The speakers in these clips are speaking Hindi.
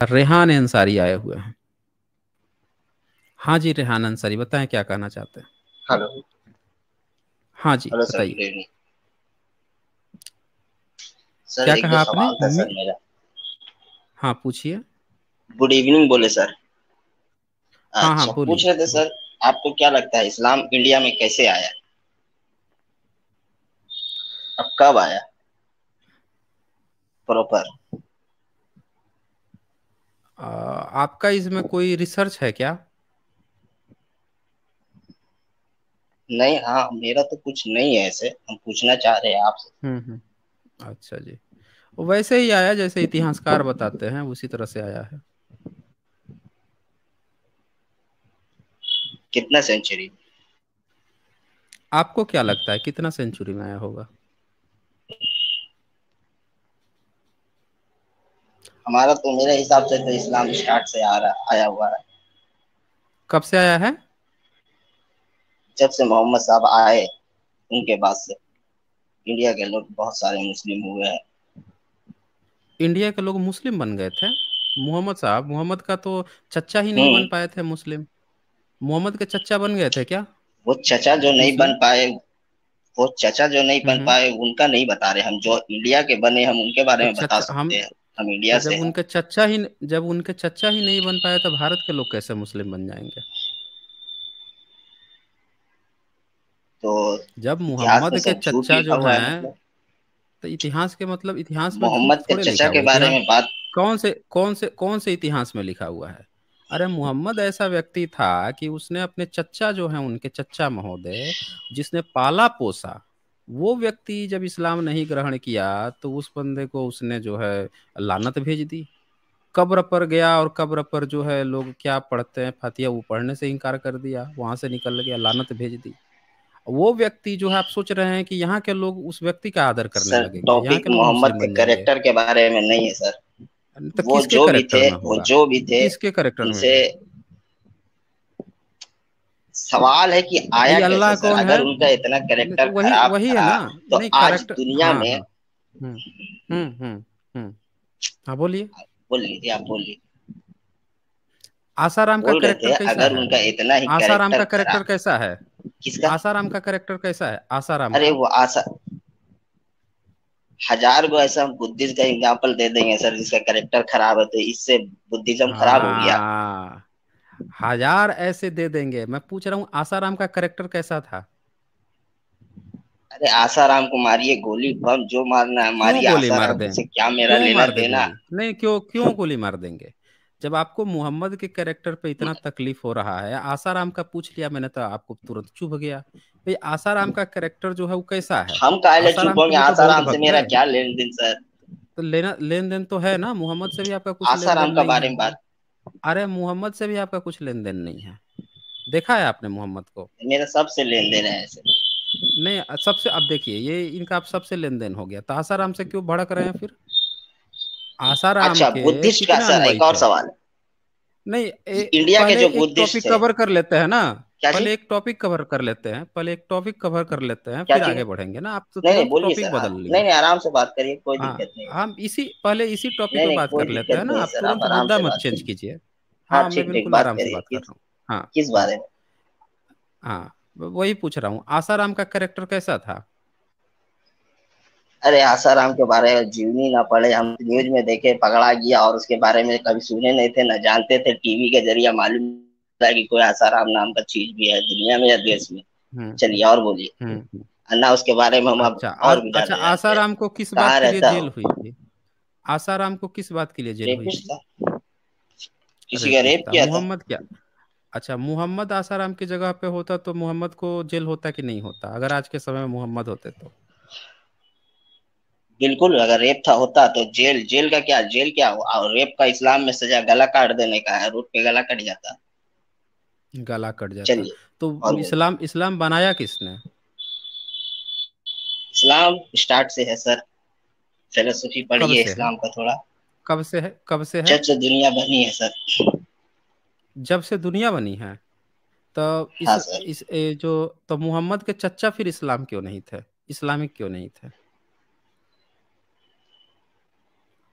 रेहान अंसारी आए हुए हैं। हाँ जी, रेहान अंसारी बताएं क्या कहना चाहते हैं। हेलो। हाँ जी हेलो सर, बताइए। Good evening. सर, क्या एक दो कहा आपने सवाल था सर मेरा। हाँ पूछिए। गुड इवनिंग बोले सर। हाँ हाँ अच्छा, पूछ बोलिए रहे थे सर, आपको क्या लगता है इस्लाम इंडिया में कैसे आया? अब कब आया प्रॉपर? आपका इसमें कोई रिसर्च है क्या। नहीं, हाँ, मेरा तो कुछ नहीं है, ऐसे हम पूछना चाह रहे हैं आपसे। अच्छा जी। वैसे ही आया जैसे इतिहासकार बताते हैं उसी तरह से आया है। कितना सेंचुरी? आपको क्या लगता है कितना सेंचुरी में आया होगा। हमारा तो मेरे हिसाब से तो इस्लाम स्टार्ट से आया हुआ है। कब से आया है। जब से मोहम्मद साहब आए उनके बाद से इंडिया के लोग बहुत सारे मुस्लिम हुए हैं। इंडिया के लोग मुस्लिम बन गए थे। मोहम्मद का तो चच्चा ही नहीं बन हम्म। पाए थे मुस्लिम। मोहम्मद के चच्चा बन गए थे क्या वो चचा जो नहीं बन मुस्लिम। पाए वो चचा जो नहीं बन हम्म। पाए उनका नहीं बता रहे हम, जो इंडिया के बने हम उनके बारे तो में बता चचा हम सकते हैं। हम तो इंडिया से हैं। जब उनके चच्चा ही नहीं बन पाए तो भारत के लोग कैसे मुस्लिम बन जाएंगे। तो जब इतिहास में मोहम्मद के सब झूठ चच्चा लिखा जो हुआ है हैं मतलब। तो इतिहास के मतलब इतिहास में झूठ मोहम्मद के थोड़े चचा लिखा के हुआ है। बारे इतिहास में बात। कौन से इतिहास में लिखा हुआ है। अरे मोहम्मद ऐसा व्यक्ति था कि उसने अपने चच्चा जो है उनके चच्चा महोदय जिसने पाला पोसा वो व्यक्ति जब इस्लाम नहीं ग्रहण किया तो उस बंदे को उसने जो है लानत भेज दी। कब्र पर गया और कब्र पर जो है लोग क्या पढ़ते हैं फातिया वो पढ़ने से इनकार कर दिया वहां से निकल गया लानत भेज दी। वो व्यक्ति जो है आप सोच रहे हैं कि यहाँ के लोग उस व्यक्ति का आदर करने सर, लगेंगे यहाँ टॉपिक के लोग मोहम्मद मुस्लिम के बन जाएंगे। करेक्टर के बारे में नहीं है सर। तो वो किसके जो भी करेक्टर थे में वो होगा। जो भी थे किसके करेक्टर में उनसे होगा। सवाल है कि आया ये अल्लाह कैसे सर? कौन है। अगर उनका इतना नहीं करेक्टर तो वही खराब वही है था ना। तो नहीं आज करेक्टर दुनिया हाँ में। हाँ। हम्म हम्म। हाँ बोलिए। बोल लीजिए, आप बोल लीजिए। आसाराम का बोल रहे करेक्टर थे कैसा अगर है। उनका इतना ही आसाराम करेक्टर का करेक्टर खराब। कैसा है। किसका? आसाराम का करेक्टर कैसा है आसाराम अरे का। वो आशा हजार को ऐसा हम बुद्धिस्ट का एग्जाम्पल दे देंगे सर जिसका करेक्टर खराब है, तो इससे बुद्धिज्म खराब हो गया। हाँ हजार ऐसे दे देंगे मैं पूछ रहा हूँ आसाराम का करेक्टर कैसा था। अरे आसाराम को मारिए, गोली बम जो मारना है क्यों मारिए, गोली मार आसाराम दें। से क्या मेरा क्यों लेना मार दे देना? गोली नहीं क्यों क्यों गोली मार देंगे। जब आपको मोहम्मद के कैरेक्टर पे इतना तकलीफ हो रहा है आसाराम का पूछ लिया मैंने तो आपको तुरंत चुभ गया भाई आसाराम का कैरेक्टर जो है वो कैसा है। हम काहे चुप आसाराम के होंगे? भी तो बहुत आसाराम से भक्त मेरा है। क्या लेन देन सर? तो लेना लेन देन तो है ना मोहम्मद से भी आपका कुछ लेन देन आसाराम का नहीं बारे है। में बात। अरे मोहम्मद से भी आपका कुछ लेन देन नहीं है। देखा है आपने मोहम्मद को। मेरा सबसे लेन देन है ऐसे। नहीं सबसे अब देखिए ये इनका आप सबसे लेन देन हो गया तो आसाराम से क्यों भड़क रहे हैं फिर। आसाराम अच्छा, के बुद्धिस्ट का कितने सर एक अनुयायी और थे। सवाल है। नहीं इंडिया के पहले जो एक बुद्धिस्ट टॉपिक थे। कवर कर लेते हैं ना। क्या पहले चीज? एक टॉपिक कवर कर लेते हैं पहले एक टॉपिक कवर कर लेते हैं क्या फिर चीज? आगे बढ़ेंगे ना आप तो नहीं नहीं, तुरंत बोलिए टॉपिक सर, बदल नहीं लिए। नहीं, आराम से बात करिए, कोई हाँ दिक्कत नहीं है। हम इसी पहले इसी टॉपिक नहीं पे नहीं, बात कोई कर लेते दिक्कत हैं ना नहीं है आप सर, आप तुरंत आराम मुद्दा से मत बात चेंज करिए। कीजिए। हाँ, हाँ मैं ठीक ठीक, बिल्कुल बात आराम से करिए। बात कर रहा हूँ। हाँ किस हाँ बारे में? हाँ वही पूछ रहा हूँ आसाराम का कैरेक्टर कैसा था। अरे आसाराम के बारे में जीवनी ना पढ़े, हम न्यूज में देखे पकड़ा गया और उसके बारे में कभी सुने नहीं थे ना जानते थे, टीवी के जरिए मालूम था कि कोई आसाराम नाम का चीज भी है दुनिया में या देश में। चलिए और बोलिए। हम्म। अन्ना उसके बारे में हम अब और भी अच्छा ज्यादा जानते हैं। आसाराम को किस बात कहाँ के लिए रहता जेल हो? हुई थी। आसाराम को किस बात के लिए जेल हुई रेपिस्ट थी। था। किसी का रेपिस्ट रेप था किया था। मोहम्मद क्या। अच्छा मोहम्मद आसाराम की जगह पे होता तो मोहम्मद को जेल होता कि नहीं होता अगर आज के समय में मोहम्मद होते तो। बिल्कुल, अगर रेप था होता तो जेल, जेल का क्या, जेल क्या हुआ? और रेप का इस्लाम में सजा गला काट देने का है, रोड पे गला कट जाता। गला कट जाता। चलिए तो और बोलिए। इस्लाम इस्लाम बनाया किसने। इस्लाम स्टार्ट से है सर। फिलोसफी कब पढ़िए से है। इस्लाम का थोड़ा। कब से है कब से है। जब से दुनिया बनी है सर। जब से दुनिया बनी है। तो हाँ सर। जो तो मोहम्मद के चच्चा फिर इस्लाम क्यों नहीं थे। इस्लामिक क्यों नहीं थे।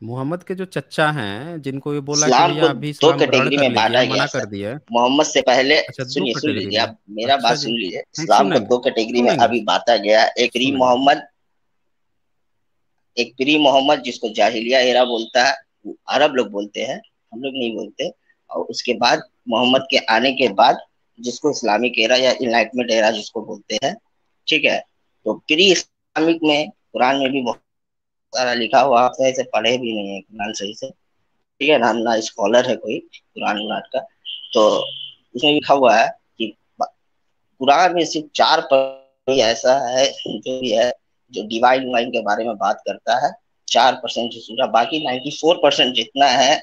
मोहम्मद के जो चच्चा हैं, जिनको ये बोला कि इस्लाम भैया को आप भी दो इस्लाम ग्रहण कैटेगरी कर में लीजिए, बांटा हम गया मना सर। कर दिए। मोहम्मद से पहले अच्छा, दो सुनिए, सुन कैटेगरी लीजिए में। आप, मेरा अच्छा बात जी, सुन लीजिए। नहीं इस्लाम को सुनेंगे, दो कैटेगरी में सुनेंगे, अभी बांटा गया। सुनेंगे। एक प्री मोहम्मद जिसको जाहिलिया एरा बोलता है, वो अरब लोग बोलते हैं, हम लोग नहीं बोलते। और उसके बाद मोहम्मद के आने के बाद जिसको इस्लामिक एरा या इनलाइटमेंट एरा जिसको बोलते हैं, ठीक है। तो प्री इस्लामिक में कुरान में भी बहुत सारा लिखा हुआ, आप सही से पढ़े भी नहीं है कुरान सही से, ठीक है ना, हम ना स्कॉलर है कोई कुरान उरान का। तो उसमें लिखा हुआ है कि कुरान में सिर्फ 4% ऐसा है जो भी है, जो डिवाइन वाइन के बारे में बात करता है। 4% सूरा, बाकी 94% जितना है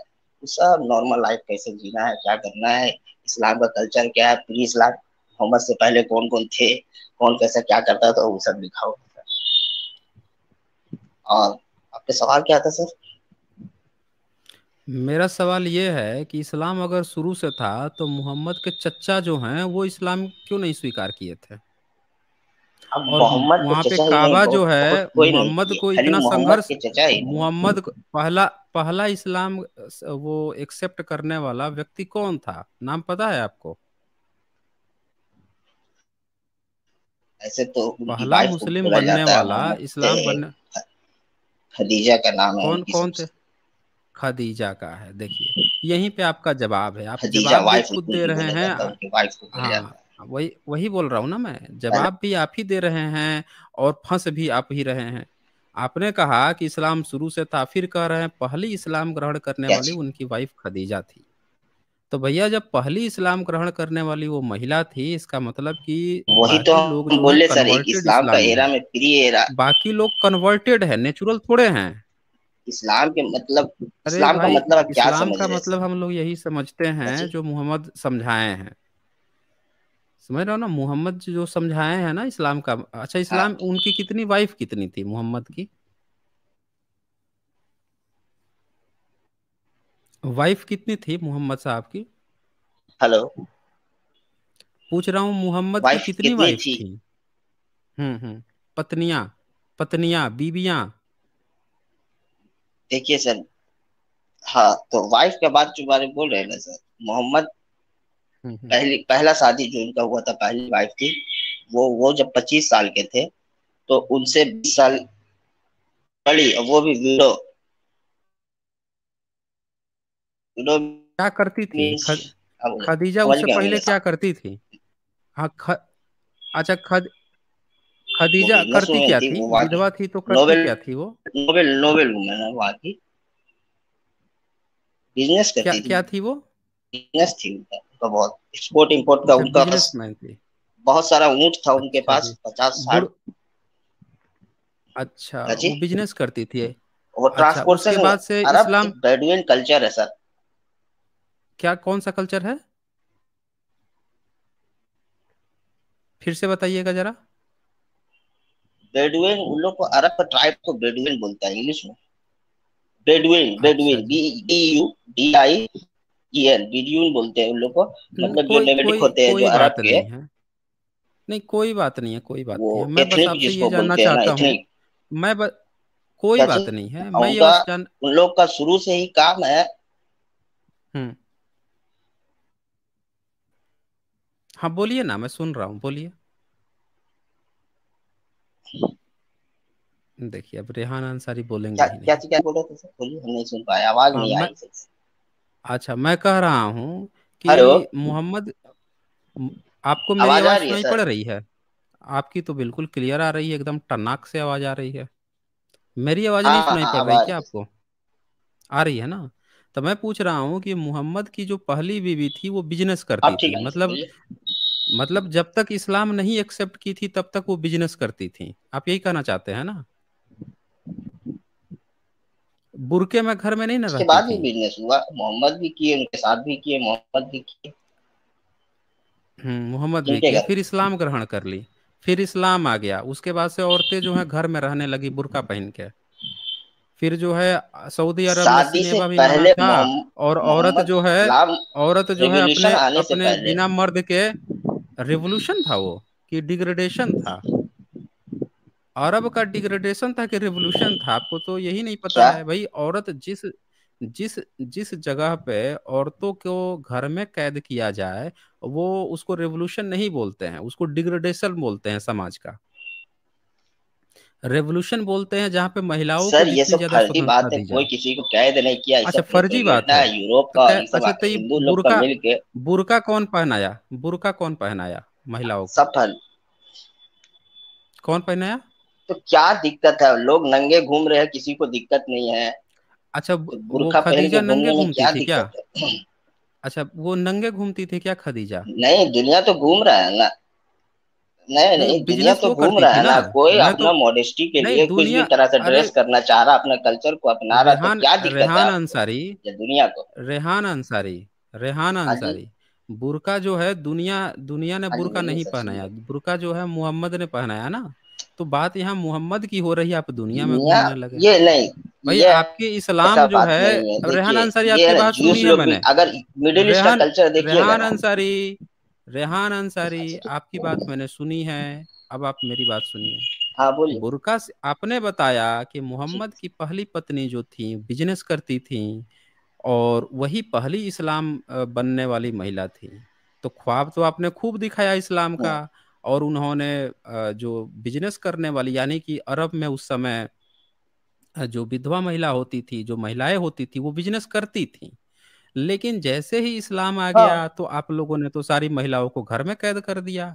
वो सब नॉर्मल लाइफ कैसे जीना है, क्या करना है, इस्लाम का कल्चर क्या है, प्री इस्लाम मोहम्मद से पहले कौन कौन थे, कौन कैसा क्या करता था, वो सब लिखा हुआ है। और आपके सवाल क्या था सर? मेरा सवाल ये है कि इस्लाम अगर शुरू से था तो मोहम्मद के चच्चा जो हैं वो इस्लाम क्यों नहीं स्वीकार किए थे? अब और मोहम्मद के वहां पे चचा ही नहीं, काबा जो बहुत बहुत है, कोई नहीं मोहम्मद किए, को खाली इतना मोहम्मद संघर्ष, के चचा ही नहीं। पहला पहला इस्लाम वो एक्सेप्ट करने वाला व्यक्ति कौन था, नाम पता है आपको? ऐसे तो उनकी पहला वाइफ को मुस्लिम बोला बनने जाता है वाला, मोहम्मद से, इस्लाम बनने, खदीजा का नाम है कौन उनकी कौन थे? सबसे। खदीजा का है। देखिए, यहीं पे आपका जवाब है, आप खदीजा जवाब भी वाइफ खुद दे उनकी रहे बोला हैं। जाता है, उनकी वाइफ को बोला जाता हाँ, है। वही वही बोल रहा हूँ ना मैं, पहला जवाब भी आप ही दे रहे हैं और फंस भी आप ही रहे हैं। आपने कहा कि इस्लाम शुरू से था, फिर कह रहे हैं पहली इस्लाम ग्रहण करने क्या वाली चीज? उनकी वाइफ खदीजा थी। तो भैया, जब पहली इस्लाम ग्रहण करने वाली वो महिला थी, इसका मतलब कि वही तो बाकी लोग हम जो हैं बोले सर, एक कन्वर्टेड इस्लाम का इस्लामी एरा हैं। में प्री एरा। बाकी लोग कन्वर्टेड है, नेचुरल थोड़े हैं। इस्लाम के मतलब, अरे इस्लाम का भाई, मतलब आप क्या इस्लाम समझ का रहे हैं सर? मतलब हम लोग यही समझते क्या हैं चीज? जो मोहम्मद समझाए हैं। समझ रहे हो ना, मोहम्मद जो समझाए हैं ना इस्लाम का। अच्छा, हाँ। इस्लाम उनकी कितनी वाइफ कितनी थी मोहम्मद की? वाइफ कितनी थी मोहम्मद साहब की? हेलो। पूछ रहा हूँ, मोहम्मद की वाइफ कितनी कितनी वाइफ थी? थी? पत्नियां, पत्नियां, बीबियां। देखिए सर, हाँ तो वाइफ के बाद जो बारे में बोल रहे हैं ना सर, मोहम्मद हम्म। पहला शादी जो इनका हुआ था, पहली वाइफ थी, वो जब 25 साल के थे, तो उनसे 20 साल बड़ी, और वो भी विडो। विडो क्या करती थी मीन्स, खदीजा समझ उससे गए पहले मेरे क्या साथ। करती थी? हाँ, अच्छा, वो खदीजा बिजनेस करती वूमेन क्या थी, थी? वो वहाँ की विधवा थी तो करती नोबेल क्या थी वो? नोबेल नोबेल वूमेन है वहाँ की, बिजनेस क्या करती थी। क्या थी वो? बिजनेस थी उनका, बहुत एक्सपोर्ट इम्पोर्ट का अच्छा, उनका बिजनेसमैन थी। बहुत सारा ऊंट था उनके अच्छा पास, जी। 50-60। गुड़, अच्छा, हाँ जी। वो बिजनेस करती थी। वो अच्छा, उसके ट्रांसपोर्टेशन, बाद से अरब इस्लाम, एक बेडुइन कल्चर है सर। क्या कौन सा कल्चर है? फिर से बताइएगा जरा। बेडुइन, उन लोग को अरब का ट्राइब को बेडुइन बोलता है इंग्लिश में। बेडुइन, अच्छा बेडुइन, जी। BEDUDIEN, बेडुइन बोलते हैं उन लोग को। मतलब जो कोई नोमैडिक कोई होते हैं जो कोई अरब बात के, नहीं है। नहीं, कोई बात नहीं है, कोई बात वो नहीं है, मैं बस एथनिक आपसे ये जिसको जानना बोलते हैं ना, चाहता हूँ। एथनिक। मैं कोई क्या बात चीज? नहीं है, मैं ये उनका, बस जान। उन लोग का शुरू से ही काम है। हम्म। हाँ, बोलिए ना, मैं सुन रहा हूँ, बोलिए। देखिए, अब रेहान अंसारी बोलेंगे क्या ही क्या नहीं। चीज, क्या बोल रहे थे सर? बोलिए, हम नहीं सुन पाए, आवाज नहीं मैं, आई सही से। अच्छा, मैं कह रहा हूँ हेलो। कि मोहम्मद, म- आपको मेरी आवाज आ आवाज़ रही है सुनाई पड़ सर? रही है? आपकी तो बिल्कुल क्लियर आ रही है, एकदम टनाक से आवाज़ आ रही है। मेरी आवाज़ नहीं हाँ सुनाई हाँ, पड़ अब रही आ क्या रही है। आपको? आ रही है ना? तो मैं पूछ रहा हूँ कि मोहम्मद की जो पहली बीवी थी वो बिजनेस अब करती ठीक थी, है सर, मतलब, बोलिए। जब तक इस्लाम नहीं एक्सेप्ट की थी तब तक वो बिजनेस करती थी, आप यही कहना चाहते हैं ना? बुरके में घर में नहीं ना उसके रहती बाद भी थी? बिजनेस हुआ, मोहम्मद भी किए, उनके साथ भी किए, मोहम्मद भी किए, मोहम्मद भी जिनके किए, घर। फिर इस्लाम ग्रहण कर ली। फिर इस्लाम आ गया, उसके बाद से औरतें जो हैं घर में रहने लगी बुर्का पहन के। फिर जो है सऊदी अरब में शादी से सिनेमा भी मना पहले था। और मोहम्मद इस्लाम औरत जो है रेवोल्यूशन अपने आने से अपने पहले। बिना मर्द के, रिवोल्यूशन था वो कि डिग्रेडेशन था? अरब का डिग्रेडेशन था कि रेवोल्यूशन था? आपको तो यही नहीं पता क्या? है भाई। औरत जिस जिस जिस जगह पे औरतों को घर में कैद किया जाए, वो उसको रेवोल्यूशन नहीं बोलते हैं, उसको डिग्रेडेशन बोलते हैं समाज का। रेवोल्यूशन बोलते हैं जहाँ पे महिलाओं को सर ये जितनी सब ज्यादा फर्जी बात स्वतंत्रता है, दी कोई जाए। किसी को कैद नहीं किया, ये अच्छा, सब फर्जी बात प्रोपेगेंडा है। है यूरोप तो का, क्या? ये सब अच्छा, तो ये हिंदू लोग का बुर्का मिल के। बुर्का कौन पहनाया? बुर्का कौन पहनाया महिलाओं को? सब फल। कौन पहनाया? तो क्या दिक्कत है, लोग नंगे घूम रहे हैं, किसी को दिक्कत नहीं है। अच्छा, तो वो बुर्का पहन के खदीजा नंगे घूमने में घूमती क्या थी क्या? दिक्कत है? अच्छा, वो नंगे घूमती थी क्या खदीजा? नहीं, दुनिया तो घूम रहा है ना। नहीं नहीं, नहीं, दुनिया बिजनेस तो वो घूम करती रहा थी है ना। ना, कोई मैं तो अपना मॉडेस्टी के नहीं, लिए कुछ भी दुनिया, तरह से अरे ड्रेस करना चाह रहा, अपना कल्चर को अपना रहा, तो रेहान क्या दिक्कत है रेहान आपको अंसारी या दुनिया को? रेहान अंसारी रेहान हाँ जी। अंसारी, बुर्का जो है, दुनिया दुनिया ने हाँ जी, बुर्का बोलिए नहीं सर, पहनाया, सुनिए। बुर्का जो है मोहम्मद ने पहनाया ना। तो बात यहाँ मोहम्मद की हो रही है, आप दुनिया में दुनिया, घूमने लगे। ये नहीं, भाई, ये आपकी इस्लाम ऐसा जो बात है, नहीं है। रेहान देखिए, अंसारी, ये है आपकी ना, बात सुनी जूस है लोग भी मैंने। अगर मिडिल ईस्ट का रेहान कल्चर देखिएगा रेहान ना। अंसारी रेहान अंसारी, अच्छा, आपकी बात मैंने सुनी है। अब आप मेरी बात सुनिए। हाँ बोलिए। बुर्का से आपने बताया कि जी। मोहम्मद की पहली पत्नी जो थी बिजनेस करती थी, और वही पहली इस्लाम बनने वाली महिला थी। तो ख्वाब तो आपने खूब दिखाया इस्लाम का। हम्म। और उन्होंने जो बिजनेस करने वाली, यानी कि अरब में उस समय जो विधवा महिला होती थी, जो महिलाएं होती थी, वो बिजनेस करती थी। लेकिन जैसे ही इस्लाम आ हाँ, गया, तो आप लोगों ने तो सारी महिलाओं को घर में कैद कर दिया।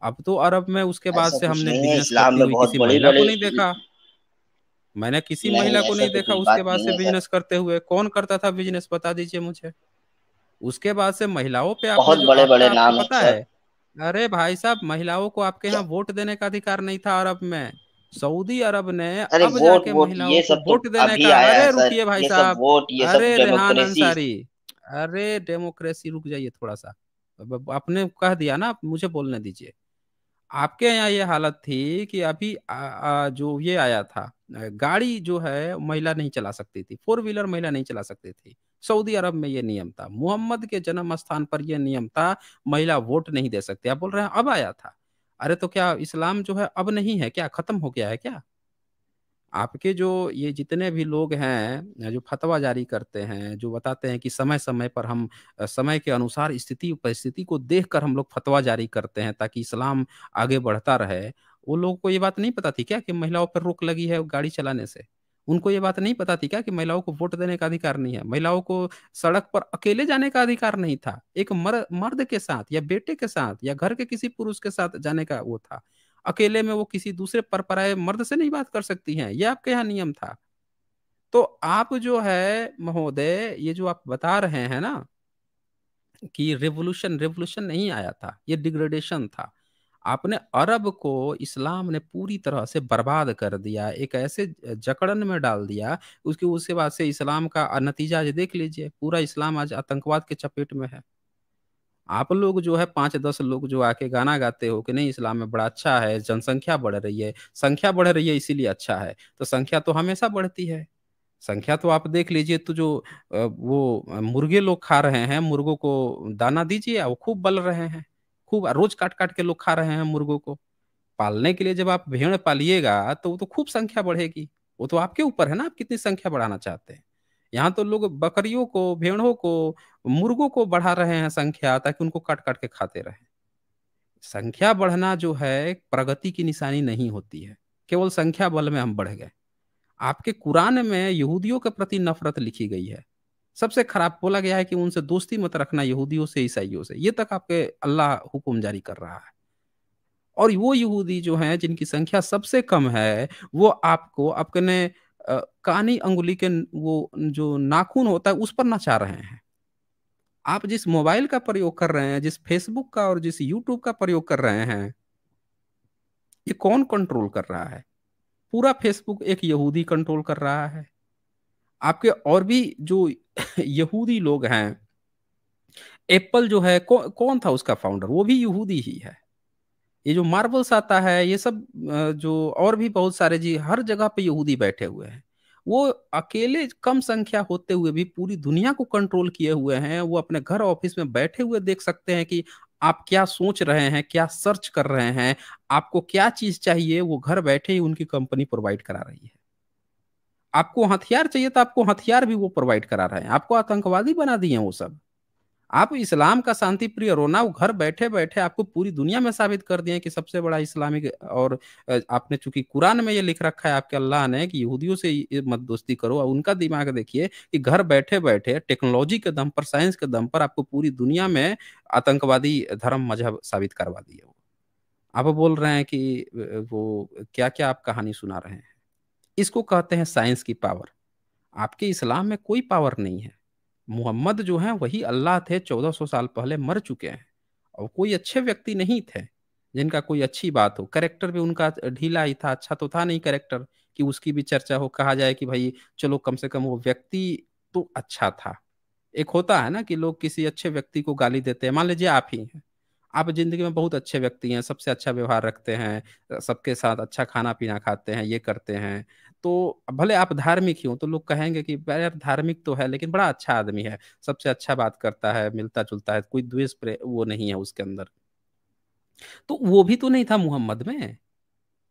अब तो अरब में उसके बाद ऐसा से कुछ हमने नहीं है, बिजनेस इस्लाम करती में हुई बहुत किसी बड़ी महिला को बड़ी। नहीं देखा। मैंने किसी महिला नहीं, को ऐसा नहीं तो देखा कुछ उसके बात बाद नहीं से है सर। बिजनेस करते हुए। कौन करता था बिजनेस, बता दीजिए मुझे। उसके बाद से महिलाओं पे आपने बहुत जो बड़े आपका बड़े आपको नाम है पता है। सर। अरे भाई साहब, महिलाओं को आपके क्या? यहाँ वोट देने का अधिकार नहीं था अरब में। सऊदी अरब ने अरे अब वोट जाके वोट महिलाओं ये को सब तो वोट देने अभी का। आया है अरे सर, रुकिए भाई ये सब साहब। वोट, ये सब अरे रेहान डेमोक्रेसी। अंसारी, अरे डेमोक्रेसी, रुक जाइए थोड़ा सा। अब आपने कह दिया ना, आप मुझे बोलने दीजिए। आपके यहाँ ये हालत थी कि अभी जो ये आया था, गाड़ी जो है महिला नहीं चला सकती थी, फोर व्हीलर महिला नहीं चला सकती थी। सऊदी अरब में ये नियम था, मोहम्मद के जन्म स्थान पर ये नियम था। महिला वोट नहीं दे सकती। आप बोल रहे हैं अब आया था? अरे तो क्या इस्लाम जो है अब नहीं है क्या, खत्म हो गया है क्या? आपके जो ये जितने भी लोग हैं जो फतवा जारी करते हैं, जो बताते हैं कि समय समय पर हम समय के अनुसार स्थिति परिस्थिति को देखकर हम लोग फतवा जारी करते हैं ताकि इस्लाम आगे बढ़ता रहे। वो लोगों को ये बात नहीं पता थी क्या कि महिलाओं पर रोक लगी है गाड़ी चलाने से? उनको ये बात नहीं पता थी क्या कि महिलाओं को वोट देने का अधिकार नहीं है, महिलाओं को सड़क पर अकेले जाने का अधिकार नहीं था, एक मर्द के साथ या बेटे के साथ या घर के किसी पुरुष के साथ जाने का वो था। अकेले में वो किसी दूसरे परपराए मर्द से नहीं बात कर सकती हैं, ये आपके यहाँ नियम था। तो आप जो है महोदय, ये जो आप बता रहे हैं ना कि रेवोल्यूशन रेवोल्यूशन नहीं आया था, ये डिग्रेडेशन था। आपने अरब को, इस्लाम ने पूरी तरह से बर्बाद कर दिया, एक ऐसे जकड़न में डाल दिया। उसके बाद से इस्लाम का नतीजा आज देख लीजिए, पूरा इस्लाम आज आतंकवाद के चपेट में है। आप लोग जो है 5-10 लोग जो आके गाना गाते हो कि नहीं इस्लाम में बड़ा अच्छा है, जनसंख्या बढ़ रही है, संख्या बढ़ रही है इसीलिए अच्छा है। तो संख्या तो हमेशा बढ़ती है। संख्या तो आप देख लीजिए, तो जो मुर्गे लोग खा रहे हैं, मुर्गों को दाना दीजिए, वो खूब बल रहे हैं। खूब रोज काट काट के लोग खा रहे हैं मुर्गों को। पालने के लिए जब आप भेड़ पालिएगा तो वो तो खूब संख्या बढ़ेगी। वो तो आपके ऊपर है ना, आप कितनी संख्या बढ़ाना चाहते हैं। यहाँ तो लोग बकरियों को, भेड़ों को, मुर्गों को बढ़ा रहे हैं संख्या, ताकि उनको काट काट के खाते रहें। संख्या बढ़ना जो है प्रगति की निशानी नहीं होती है। केवल संख्या बल में हम बढ़ गए। आपके कुरान में यहूदियों के प्रति नफरत लिखी गई है। सबसे खराब बोला गया है कि उनसे दोस्ती मत रखना, यहूदियों से, ईसाइयों से। ये तक आपके अल्लाह हुक्म जारी कर रहा है। और वो यहूदी जो हैं जिनकी संख्या सबसे कम है, वो आपको अपने कानी अंगुली के वो जो नाखून होता है उस पर नचा रहे हैं। आप जिस मोबाइल का प्रयोग कर रहे हैं, जिस फेसबुक का और जिस यूट्यूब का प्रयोग कर रहे हैं, ये कौन कंट्रोल कर रहा है? पूरा फेसबुक एक यहूदी कंट्रोल कर रहा है। आपके और भी जो यहूदी लोग हैं, एप्पल जो है, कौन था उसका फाउंडर? वो भी यहूदी ही है। ये जो मार्वल्स आता है, ये सब जो और भी बहुत सारे, जी हर जगह पे यहूदी बैठे हुए हैं। वो अकेले कम संख्या होते हुए भी पूरी दुनिया को कंट्रोल किए हुए हैं। वो अपने घर ऑफिस में बैठे हुए देख सकते हैं कि आप क्या सोच रहे हैं, क्या सर्च कर रहे हैं, आपको क्या चीज चाहिए, वो घर बैठे ही उनकी कंपनी प्रोवाइड करा रही है। आपको हथियार चाहिए तो आपको हथियार भी वो प्रोवाइड करा रहे हैं। आपको आतंकवादी बना दिए हैं वो सब। आप इस्लाम का शांति प्रिय रोना, वो घर बैठे बैठे आपको पूरी दुनिया में साबित कर दिए कि सबसे बड़ा इस्लामिक। और आपने चूंकि कुरान में ये लिख रखा है आपके अल्लाह ने कि यहूदियों से ये मत दोस्ती करो, और उनका दिमाग देखिए कि घर बैठे बैठे टेक्नोलॉजी के दम पर, साइंस के दम पर आपको पूरी दुनिया में आतंकवादी धर्म मजहब साबित करवा दिए वो। आप बोल रहे हैं कि वो क्या क्या आप कहानी सुना रहे हैं। इसको कहते हैं साइंस की पावर। आपके इस्लाम में कोई पावर नहीं है। मोहम्मद जो हैं वही अल्लाह थे, 1400 साल पहले मर चुके हैं। और कोई अच्छे व्यक्ति नहीं थे जिनका कोई अच्छी बात हो। कैरेक्टर भी उनका ढीला ही था, अच्छा तो था नहीं कैरेक्टर कि उसकी भी चर्चा हो, कहा जाए कि भाई चलो कम से कम वो व्यक्ति तो अच्छा था। एक होता है ना कि लोग किसी अच्छे व्यक्ति को गाली देते हैं। मान लीजिए आप ही हैं, आप जिंदगी में बहुत अच्छे व्यक्ति हैं, सबसे अच्छा व्यवहार रखते हैं, सबके साथ अच्छा खाना पीना खाते हैं, ये करते हैं। तो भले आप धार्मिक ही हो तो लोग कहेंगे कि यार धार्मिक तो है लेकिन बड़ा अच्छा आदमी है, सबसे अच्छा बात करता है, मिलता जुलता है, कोई द्वेष वो नहीं है उसके अंदर। तो वो भी तो नहीं था मोहम्मद में।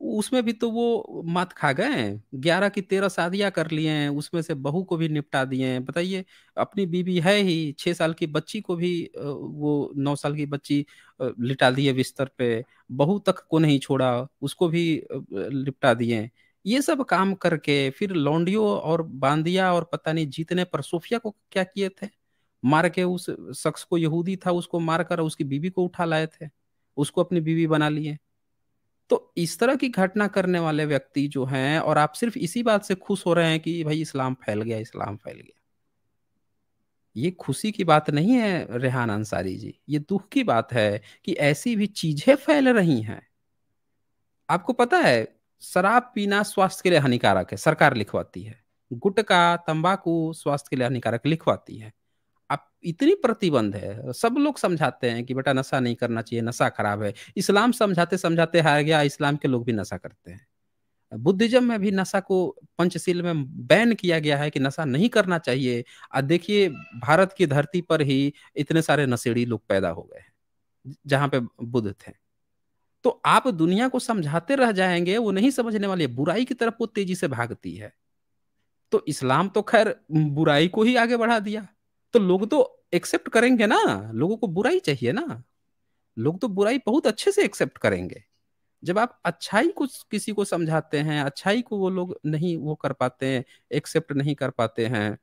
उसमें भी तो वो मात खा गए। 11 की 13 शादियां कर लिए हैं, उसमें से बहू को भी निपटा दिए हैं। बताइए, अपनी बीवी है ही, 6 साल की बच्ची को भी वो 9 साल की बच्ची लिटा दिए बिस्तर पे। बहू तक को नहीं छोड़ा, उसको भी लिपटा दिए। ये सब काम करके फिर लौंडियों और बांदिया और पता नहीं जीतने पर सोफिया को क्या किए थे, मार के उस शख्स को, यहूदी था, उसको मार कर उसकी बीवी को उठा लाए थे, उसको अपनी बीवी बना लिए। तो इस तरह की घटना करने वाले व्यक्ति जो हैं, और आप सिर्फ इसी बात से खुश हो रहे हैं कि भाई इस्लाम फैल गया, इस्लाम फैल गया। ये खुशी की बात नहीं है रेहान अंसारी जी, ये दुख की बात है कि ऐसी भी चीजें फैल रही हैं। आपको पता है शराब पीना स्वास्थ्य के लिए हानिकारक है, सरकार लिखवाती है। गुटखा, तंबाकू स्वास्थ्य के लिए हानिकारक लिखवाती है। आप इतनी प्रतिबंध है, सब लोग समझाते हैं कि बेटा नशा नहीं करना चाहिए, नशा खराब है। इस्लाम समझाते समझाते हार गया, इस्लाम के लोग भी नशा करते हैं। बुद्धिज्म में भी नशा को पंचशील में बैन किया गया है कि नशा नहीं करना चाहिए। और देखिए भारत की धरती पर ही इतने सारे नशेड़ी लोग पैदा हो गए हैं जहां पे बुद्ध थे। तो आप दुनिया को समझाते रह जाएंगे, वो नहीं समझने वाली है, बुराई की तरफ वो तेजी से भागती है। तो इस्लाम तो खैर बुराई को ही आगे बढ़ा दिया। तो लोग तो एक्सेप्ट करेंगे ना, लोगों को बुराई चाहिए ना। लोग तो बुराई बहुत अच्छे से एक्सेप्ट करेंगे। जब आप अच्छाई को किसी को समझाते हैं, अच्छाई को वो लोग नहीं वो कर पाते हैं, एक्सेप्ट नहीं कर पाते हैं,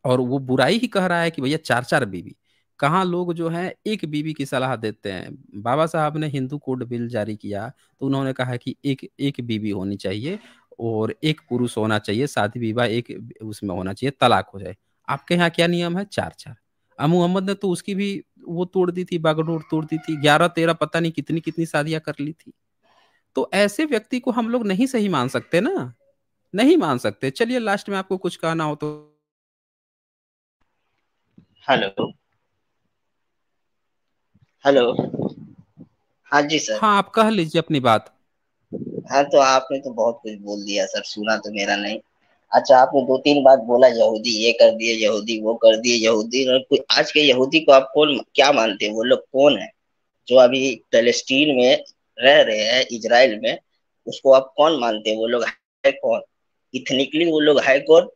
और वो बुराई ही कह रहा है कि भैया चार चार बीवी। कहाँ लोग जो है एक बीवी की सलाह देते हैं। बाबा साहब ने हिंदू कोड बिल जारी किया तो उन्होंने कहा कि एक एक बीवी होनी चाहिए और एक पुरुष होना चाहिए, शादी विवाह एक उसमें होना चाहिए, तलाक हो जाए। आपके यहाँ क्या नियम है? चार चार। अब मोहम्मद ने तो उसकी भी वो तोड़ दी थी, बागडोर तोड़ दी थी, 11 13 पता नहीं कितनी कितनी शादियां कर ली थी। तो ऐसे व्यक्ति को हम लोग नहीं सही मान सकते ना, नहीं मान सकते। चलिए लास्ट में आपको कुछ कहना हो तो। हेलो। हेलो। हाँ जी सर। हाँ, आप कह लीजिए अपनी बात। हाँ, तो आपने तो बहुत कुछ बोल दिया सर, सुना तो मेरा नहीं। अच्छा, आपने दो तीन बात बोला, यहूदी ये कर दिए, यहूदी वो कर दिए, यहूदी और आज के यहूदी को आप कौन क्या मानते हैं? वो लोग कौन है जो अभी पैलेस्टीन में रह रहे हैं, इजराइल में? उसको आप कौन मानते हैं? वो लोग है कौन? इथनिकली वो लोग है कौन?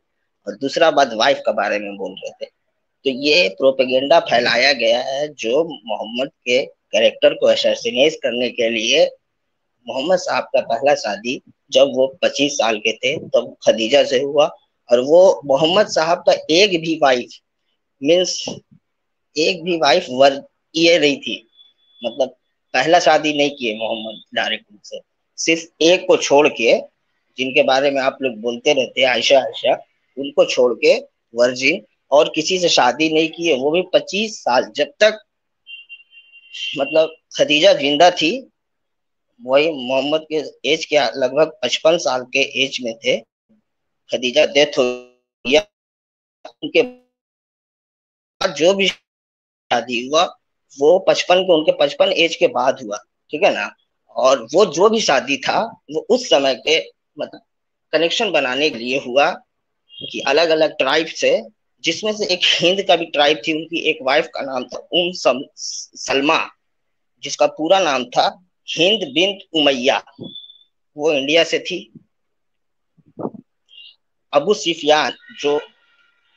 और दूसरा बात वाइफ के बारे में बोल रहे थे। तो ये प्रोपेगेंडा फैलाया गया है जो मोहम्मद के कैरेक्टर को असैसिनेट करने के लिए। मोहम्मद साहब का पहला शादी जब वो 25 साल के थे तब खदीजा से हुआ, और वो मोहम्मद साहब का एक भी वाइफ, मीन्स एक भी वाइफ वर ये रही थी। मतलब पहला शादी नहीं किए मोहम्मद डायरेक्ट उनसे, सिर्फ एक को छोड़ के, जिनके बारे में आप लोग बोलते रहते हैं आयशा आयशा, उनको छोड़ के वर्जिन, और किसी से शादी नहीं की है, वो भी 25 साल। जब तक मतलब खदीजा जिंदा थी, वही मोहम्मद के एज के लगभग 55 साल के एज में थे, खदीजा डेथ हो गया। उनके बाद जो भी शादी हुआ वो 55 के, उनके 55 एज के बाद हुआ, ठीक है ना? और वो जो भी शादी था वो उस समय के मतलब कनेक्शन बनाने के लिए हुआ कि अलग अलग ट्राइब से जिसमें से एक हिंद का भी ट्राइब थी, उनकी एक वाइफ का नाम था सलमा, जिसका पूरा नाम था हिंद बिन्त उमैया, वो इंडिया से थी। अबू सुफियान, जो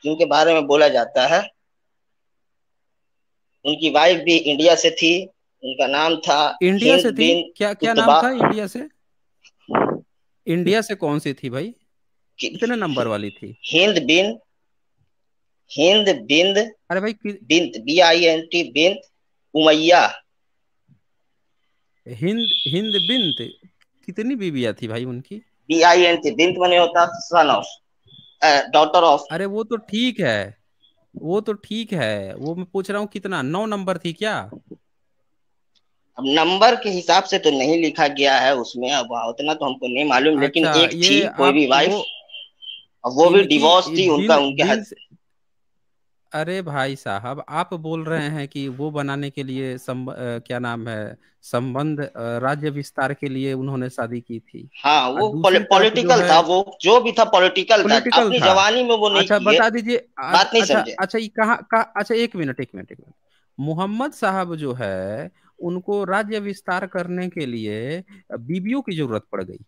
जिनके बारे में बोला जाता है, उनकी वाइफ भी इंडिया से थी, उनका नाम था इंडिया से हिंद थी? बिन क्या क्या नाम उतबा। था इंडिया से? इंडिया से कौन सी थी भाई? कितने नंबर वाली थी? हिंद बिन हिंद बिंद अरे भाई बिंत BINT बिंत उमैया। हिंद हिंद बिंत, कितनी बीवियां थी भाई उनकी? BINT बिंत मने होता सन ऑफ, डॉटर ऑफ। अरे वो तो ठीक है, वो तो ठीक है, वो मैं पूछ रहा हूँ कितना, 9 नंबर थी क्या? अब नंबर के हिसाब से तो नहीं लिखा गया है उसमें, अब उतना तो हमको नहीं मालूम, लेकिन अच्छा, एक थी ये कोई भी आप वाइफ, वो और वो भी इनकी डिवोर्स थी उनका, बिन उनके बिन अरे भाई साहब, आप बोल रहे हैं कि वो बनाने के लिए क्या नाम है, संबंध, राज्य विस्तार के लिए उन्होंने शादी की थी। हाँ, और वो दूसरी तरफ जो पॉलिटिकल है, था, वो जो भी था पॉलिटिकल था, पॉलिटिकल अपनी था। जवानी में वो नहीं अच्छा किए। बता दीजिए, बात नहीं अच्छा समझे। अच्छा, ये अच्छा, एक मिनट एक मिनट एक मिनट। मोहम्मद साहब जो है, उनको राज्य विस्तार करने के लिए बीवियों की जरूरत पड़ गई।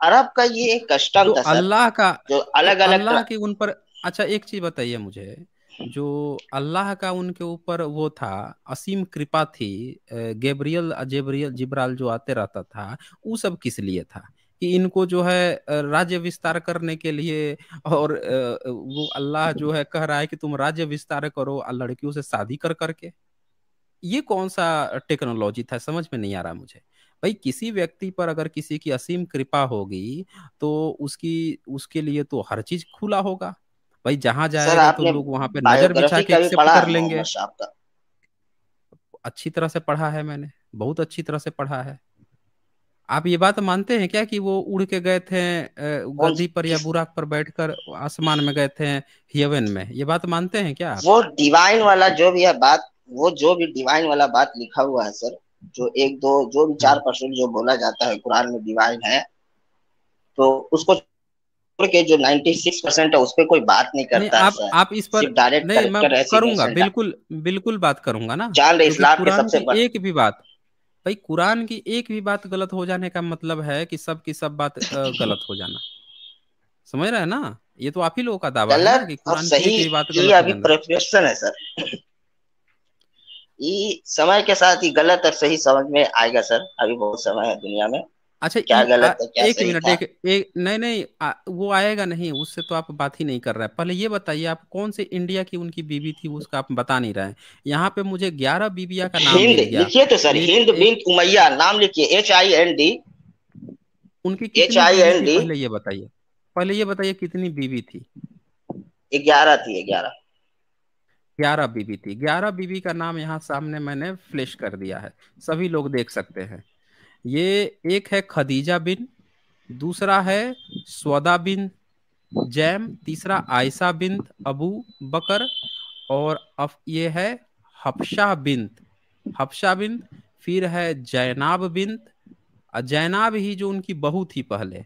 अरब का ये एक कस्टम तो था सर, अल्लाह का, जो तो अलग अलग। अल्लाह की उन पर, अच्छा एक चीज बताइए मुझे, जो अल्लाह का उनके ऊपर वो था, असीम कृपा थी, गैब्रियल जेब्रियल जिब्राल जो आते रहता था, वो सब किस लिए था? कि इनको जो है राज्य विस्तार करने के लिए, और वो अल्लाह जो है कह रहा है कि तुम राज्य विस्तार करो लड़कियों से शादी कर करके। ये कौन सा टेक्नोलॉजी था, समझ में नहीं आ रहा मुझे। भाई किसी व्यक्ति पर अगर किसी की असीम कृपा होगी, तो उसकी उसके लिए तो हर चीज खुला होगा। भाई जहां सर जाएगा तो आपने लोग वहां पे नजर बिछा बायोग्राफी के का भी एक्सेप्ट पढ़ा कर है मोहम्मद लेंगे। साहब का? अच्छी तरह से पढ़ा है मैंने, बहुत अच्छी तरह से पढ़ा है। आप ये बात मानते हैं क्या कि वो उड़ के गए थे, कौन गद्दी पर या किस बुराक पर बैठकर आसमान में गए थे, हेवन में? ये बात मानते हैं क्या आप? वो डिवाइन वाला जो भी है बात, वो जो भी डिवाइन वाला बात लिखा हुआ है सर, जो एक दो जो भी हाँ। 4% जो बोला जाता है कुरान में डिवाइन है, तो उसको छोड़ के जो 96% है उस पर कोई बात नहीं नहीं, करता है सर। आप इस पर, सिर्फ डायरेक्ट नहीं मैं करेक्टर करूंगा, एसिग्नेशन। बिल्कुल बिल्कुल बात करूंगा ना। जान रहे क्योंकि इस्लाम के कुरान सबसे की बड़ एक भी बात, भाई कुरान की एक भी बात गलत हो जाने का मतलब है कि सब की सब बात गलत हो जाना। समझ रहे हैं ना? ये तो आप ही लोगों का दावा है ना गलत कि और कुरान की एक सही भी बात की गलत हो अभी जाना। प्रिपरेशन है सर। ये समय के साथ ही गलत और सही समझ में आएगा सर, अभी बहुत समय है दुनिया में, अच्छा क्या गलत है क्या एक सही मिनट, था। नहीं नहीं, वो आएगा नहीं, उससे तो आप बात ही नहीं कर रहे हैं। पहले ये बताइए, आप कौन से इंडिया की उनकी बीवी थी उसका आप बता नहीं रहे हैं। यहाँ पे मुझे 11 बीविया का नाम हिंद मिल गया। लिखिए तो सर, एक हिंद एक बिन उमैया नाम लिखिए, HIND। उनकी एच कितनी आई बीवी एन थी, डी पहले ये बताइए, पहले ये बताइए कितनी बीवी थी? 11 थी, 11। 11 बीवी थी। 11 बीवी का नाम यहाँ सामने मैंने फ्लैश कर दिया है, सभी लोग देख सकते हैं। ये एक है खदीजा बिन, दूसरा है स्वदा बिन जैम, तीसरा आयशा बिन अबू बकर, और ये है हफ्सा बिन्त, हफ्सा बिन्त। फिर है जैनाब बिन्त, और जैनाब ही जो उनकी बहू थी पहले,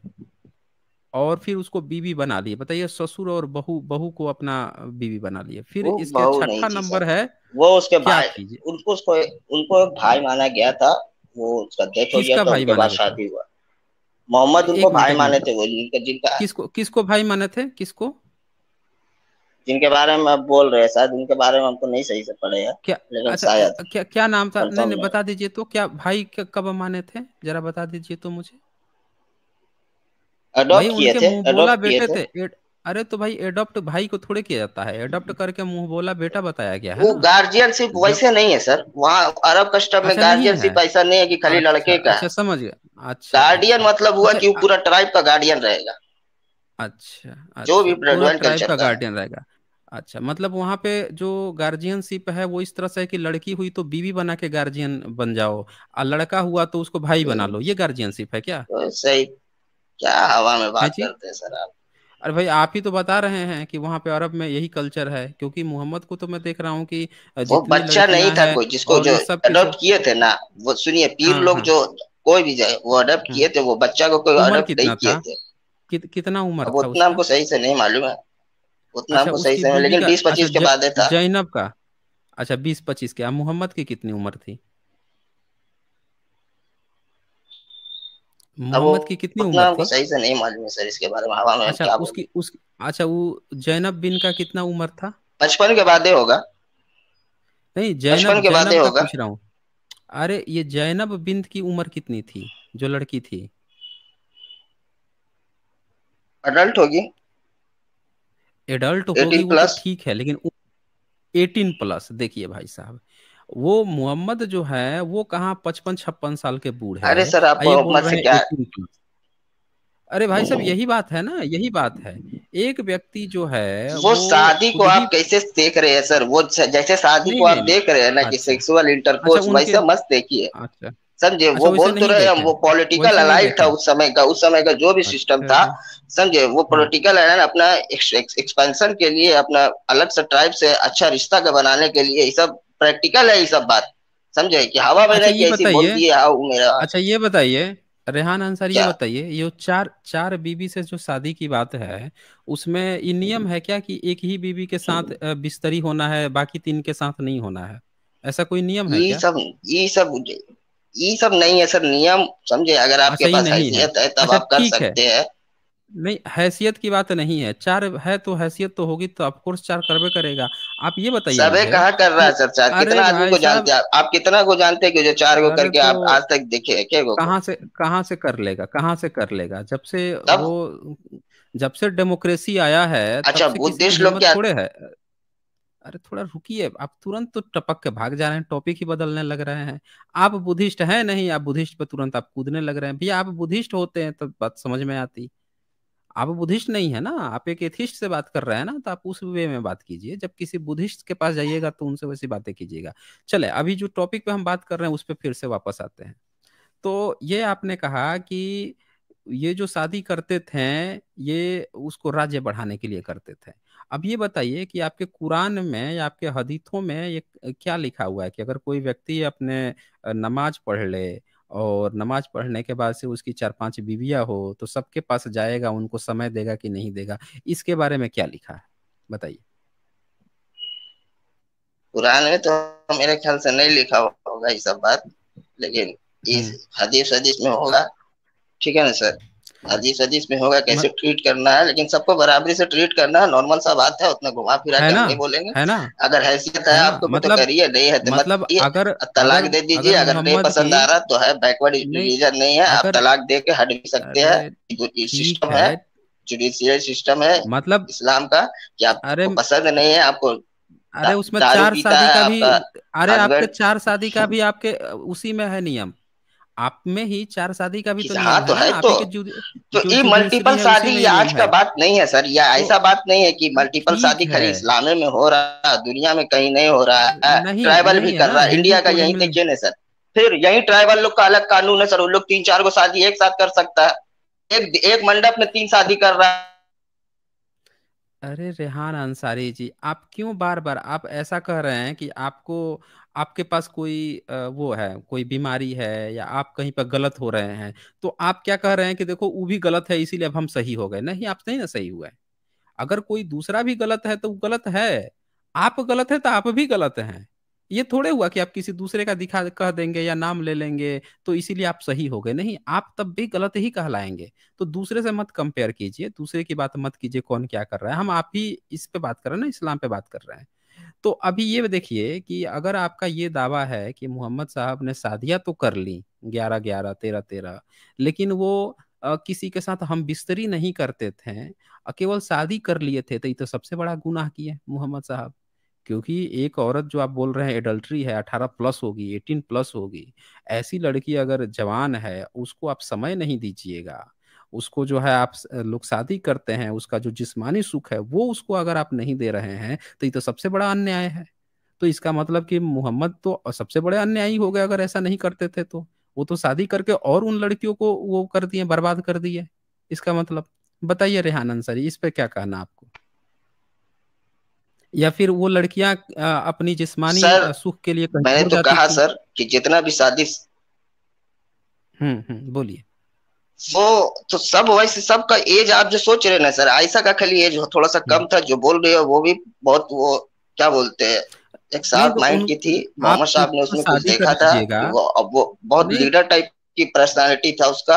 और फिर उसको बीवी बना लिए। बताइए, ससुर और बहू, बहू को अपना बीवी बना लिए। फिर वो इसके बहू नहीं छठा थी नंबर सर, है, वो उसके क्या भाई, थी जी? उनको एक भाई माना गया था, वो उसका डेथ हो गया किसका था, भाई उनके माना बाद गया था? शादी हुआ। मोहम्मद उनको एक मिनट भाई एक माने मिनट, थे, वो जिनका जिनका किसको किसको भाई माने थे, किसको? जिनके बारे में आप बोल रहे हैं, शायद उनके बारे में हमको नहीं सही से पढ़े हैं, क्या? लेकिन अच्छा शायद, क्या क्या नाम था? नहीं कंफर्म नहीं, नहीं। बता दीजिए तो, क्या भाई कब माने थे, जरा बता दीजिए तो मुझे। भाई उनके मुंह बोला अडॉप्ट किए बेटे थे। थे अरे तो भाई एडॉप्ट भाई को थोड़े किया जाता है, एडॉप्ट करके मुंह बोला बेटा बताया गया है वो ना। गार्जियनशिप जब, वैसे नहीं है सर, वहाँ अरब कस्टम में अच्छा नहीं है, गार्जियनशिप ऐसा नहीं है कि खाली अच्छा लड़के का है। अच्छा समझ गया, अच्छा गार्डियन अच्छा मतलब हुआ अच्छा कि वो पूरा ट्राइब का गार्डियन रहेगा, अच्छा जो भी अच्छा, पूरा ब्लडवाइन ट्राइब कल्चर का का है। गार्डियन रहेगा। अच्छा, मतलब वहां पे जो गार्जियनशिप है वो इस तरह से है कि लड़की हुई तो बीवी बना के गार्जियन बन जाओ, और लड़का हुआ तो उसको भाई बना लो, ये गार्जियनशिप है क्या? तो सही, क्या हवा में है बात जी? करते हैं सर आप। अरे भाई आप ही तो बता रहे हैं कि वहां पे अरब में यही कल्चर है, क्योंकि मोहम्मद को तो मैं देख रहा हूँ कि वो जितनी बच्चा नहीं लड़कियां था हैं, कोई जिसको और जो ये सब की अडॉप्ट सब, किए थे ना, वो सुनिए, पीर हाँ लोग हाँ जो कोई भी जाए वो अडॉप्ट हाँ। किए थे, वो बच्चा को कोई उम्र अडॉप्ट नहीं कितना किए था? थे। कितना उम्र अब था उतना उसका? हमको सही से नहीं मालूम है। उतना अच्छा हमको सही उसकी से, बीवी लेकिन का, बीस अच्छा पच्चीस के बाद था। जैनब का, अच्छा 20-25 के। अब मोहम्मद की कितनी उम्र थी? अब वो मोहम्मद की कितनी उतना उम्र हमको थी? सही से नहीं मालूम है सर, इसके बारे में हवा में हम अच्छा क्या बोले। उसकी उस अच्छा वो जैनब बिन का कितना उम्र था? 55 के बाद ही होगा। नहीं, 55 जैनब के बाद ही जैनब का होगा। पूछ रहा हूँ। अरे ये जैनब बिन्त की उम्र कितनी थी, जो लड़की थी? अडल्ट होगी। एडल्ट होगी 18 वो तो प्लस। ठीक है, लेकिन 18+। देखिए भाई साहब, वो मोहम्मद जो है वो कहाँ 55-56 साल के बूढ़े अरे हैं, सर आप ये बोल मोहम्मद रहे से हैं क्या। 18+। अरे भाई साहब यही बात है ना, यही बात है। एक व्यक्ति जो है वो वो शादी को खुद ही, आप कैसे देख रहे हैं सर, वो जैसे शादी नहीं को आप नहीं नहीं, देख रहे हैं ना कि अच्छा सेक्सुअल अच्छा इंटरकोर्स, उनके, वैसे मत देखिए। अच्छा समझे, अच्छा वो वैसे बोल तो नहीं रहे हैं, देखे, वो पॉलिटिकल वैसे नहीं अलाइड था देखे। उस समय का, उस समय का जो भी सिस्टम अच्छा। था। समझे, वो हम्म। पॉलिटिकल अलाइड अपना एक्सपेंशन के लिए, अपना अलग से ट्राइब से अच्छा रिश्ता का बनाने के लिए, ये सब प्रैक्टिकल है, ये सब बात। समझे कि हवा में अच्छा नहीं ये कि ऐसी बोल बताइए, दिए हाँ मेरा। अच्छा ये बताइए, रेहान अंसारी ये क्या। बताइए, ये जो चार चार बीवी से जो शादी की बात है, उसमें ये नियम है क्या कि एक ही बीवी के साथ बिस्तरी होना है, बाकी तीन के साथ नहीं होना है? ऐसा कोई नियम है ये क्या? सब ये सब ये सब नहीं है सर नियम। समझे, अगर आपके अच्छा ये पास नहीं है, हैसियत है तब अच्छा आप कर ठीक है। सकते हैं। नहीं हैसियत की बात नहीं है, चार है तो हैसियत तो होगी, तो ऑफकोर्स चार करवे करेगा। आप ये बताइए सबे मुझे कहाँ कर रहा कि, है सर चार, अरे कितना आदमी भाई को जानते साहब, हैं आप कितना को जानते हैं कि जो चार को अरे करके तो आप आज तक देखे हैं क्या को। कहाँ से कर लेगा, कहाँ से कर लेगा? तब जब से डेमोक्रेसी आया है तब अच्छा से किसी की बुद्धिस्ट लोग हिम्मत क्या। थोड़े है। अरे थोड़ा रुकिए, आप तुरंत तो टपक के भाग जा रहे हैं, टॉपिक ही बदलने लग रहे हैं। आप बुद्धिस्ट हैं नहीं, आप बुद्धिस्ट पे तुरंत आप कूदने लग रहे हैं। भैया आप बुद्धिस्ट होते हैं तो बात समझ में आती। आप बुद्धिस्ट नहीं है ना, आप एक एथिस्ट से बात कर रहे हैं ना, तो आप उस वे में बात कीजिए। जब किसी बुद्धिस्ट के पास जाइएगा तो उनसे वैसी बातें कीजिएगा। चले अभी जो टॉपिक पे हम बात कर रहे हैं उस पर फिर से वापस आते हैं। तो ये आपने कहा कि ये जो शादी करते थे, ये उसको राज्य बढ़ाने के लिए करते थे। अब ये बताइए कि आपके कुरान में या आपके हदीथों में ये क्या लिखा हुआ है कि अगर कोई व्यक्ति अपने नमाज पढ़ ले, और नमाज पढ़ने के बाद से उसकी 4-5 बीवियां हो, तो सबके पास जाएगा, उनको समय देगा कि नहीं देगा? इसके बारे में क्या लिखा है, बताइए। कुरान में तो मेरे ख्याल से नहीं लिखा होगा ये सब बात, लेकिन इस हम्म। हदीस हदीस में होगा। ठीक है ना सर। हदीस हदीस में होगा कैसे मत, ट्रीट करना है, लेकिन सबको बराबरी से ट्रीट करना है, नॉर्मल सा बात है, उतना घुमा फिरा है के हम ना, नहीं बोलेंगे। है ना, अगर हैसियत है है ना, आपको तो मतलब करिए, नहीं है तो मत मतलब करिए। अगर तलाक अगर दे दीजिए, अगर अगर नहीं मोहम्मद की, पसंद आ रहा तो है, बैकवर्ड नहीं, रीजन नहीं है, आप अगर, तलाक दे के हट भी सकते हैं। अरे ये ठीक सिस्टम है, है, जुडिशियल सिस्टम है मतलब, इस्लाम का, कि अरे आपको पसंद नहीं है, आपको अरे उसमें दारू चार पीता शादी है का भी, आपका अरे आपके हस्बैंड। चार शादी का भी आपके उसी में है नियम। आप में ही चार शादी का भी तो हाँ नियम है तो ना, है आप तो ही के तो जो ये जुडिशरी मल्टीपल है शादी उसी में ये ये आज नियम का है। बात नहीं है सर, या तो ऐसा बात नहीं है कि अरे मल्टीपल ठीक शादी है, खाली इस्लाम में हो रहा है, दुनिया में कहीं नहीं हो रहा है, नहीं ट्राइबल भी नहीं है कर ना, रहा है, हिंदू इंडिया का कोड यही में। देखिए ना सर। फिर यही ट्राइबल लोग का अलग कानून है सर, उन लोग 3-4 को शादी एक साथ कर सकता है, एक मंडप में 3 शादी कर रहा है। अरे रेहान अंसारी जी, आप क्यों बार बार आप ऐसा कह रहे हैं कि आपको, आपके पास कोई वो है, कोई बीमारी है, या आप कहीं पर गलत हो रहे हैं? तो आप क्या कह रहे हैं कि देखो वो भी गलत है इसीलिए अब हम सही हो गए? नहीं, आप नहीं ना सही हुए। अगर कोई दूसरा भी गलत है तो वो गलत है, आप गलत है तो आप भी गलत हैं। ये थोड़े हुआ कि आप किसी दूसरे का दिखा कह देंगे या नाम ले लेंगे तो इसीलिए आप सही हो गए। नहीं, आप तब भी गलत ही कहलाएंगे। तो दूसरे से मत कंपेयर कीजिए, दूसरे की बात मत कीजिए कौन क्या कर रहा है। हम आप ही इस पे बात कर रहे हैं ना, इस्लाम पे बात कर रहे हैं। तो अभी ये देखिए कि अगर आपका ये दावा है कि मोहम्मद साहब ने शादियां तो कर ली 11-11, 13-13, लेकिन वो किसी के साथ हम बिस्तरी नहीं करते थे, केवल शादी कर लिए थे, तो ये तो सबसे बड़ा गुनाह किए मोहम्मद साहब। क्योंकि एक औरत जो आप बोल रहे हैं एडल्ट्री है, 18+ होगी, 18+ होगी, ऐसी लड़की अगर जवान है उसको आप समय नहीं दीजिएगा, उसको जो है आप लोग शादी करते हैं, उसका जो जिस्मानी सुख है वो उसको अगर आप नहीं दे रहे हैं, तो ये तो सबसे बड़ा अन्याय है। तो इसका मतलब कि मोहम्मद तो सबसे बड़े अन्यायी हो गए अगर ऐसा नहीं करते थे तो। वो तो शादी करके और उन लड़कियों को वो कर दिए, बर्बाद कर दिए। इसका मतलब बताइए रेहान अंसारी, इस पे क्या कहना आपको? या फिर वो लड़कियां अपनी जिस्मानी सर सुख के लिए कहीं मैंने और तो जाती कहा थी? सर कि जितना भी शादी। बोलिए। वो तो सब वैसे सबका एज आप जो सोच रहे हैं ना सर, आयशा का खाली एज थोड़ा सा हम्म। कम था, जो बोल रहे हो वो भी बहुत वो क्या बोलते हैं, एक नहीं साफ तो माइंड उन की थी। आप मोहम्मद साहब ने उनसे उसमें कुछ शादी कर देखा था लीजिएगा। कि वो अब वो बहुत नहीं, लीडर टाइप की पर्सनालिटी था उसका।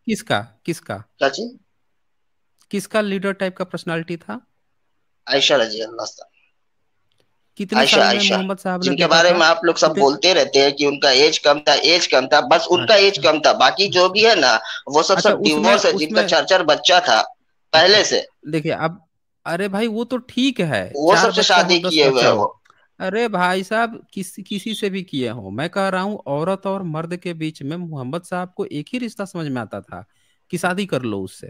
किसका किसका क्या चीज? किसका लीडर टाइप का पर्सनालिटी था? आयशा रजी अल्लाह से। कितने आयशा साल में आयशा मोहम्मद साहब ने जिनके देखा बारे था? में आप लोग सब कितने? बोलते रहते हैं कि उनका एज कम था, एज कम था, बस उनका एज अच्छा कम था, बाकी जो भी अच्छा है ना वो सब अच्छा। सब उसमें डिवोर्स है, जिनका उसमें चार चार बच्चा था अच्छा, पहले से, देखिए अब, अरे भाई वो तो ठीक है, वो 4 सबसे बच्चा हो शादी 10 किए हुए बच्चा हैं हो। वो। अरे भाई साहब, किसी किसी से भी किए हो, मैं कह रहा हूँ औरत और मर्द के बीच में मोहम्मद साहब को एक ही रिश्ता समझ में आता था कि शादी कर लो उससे।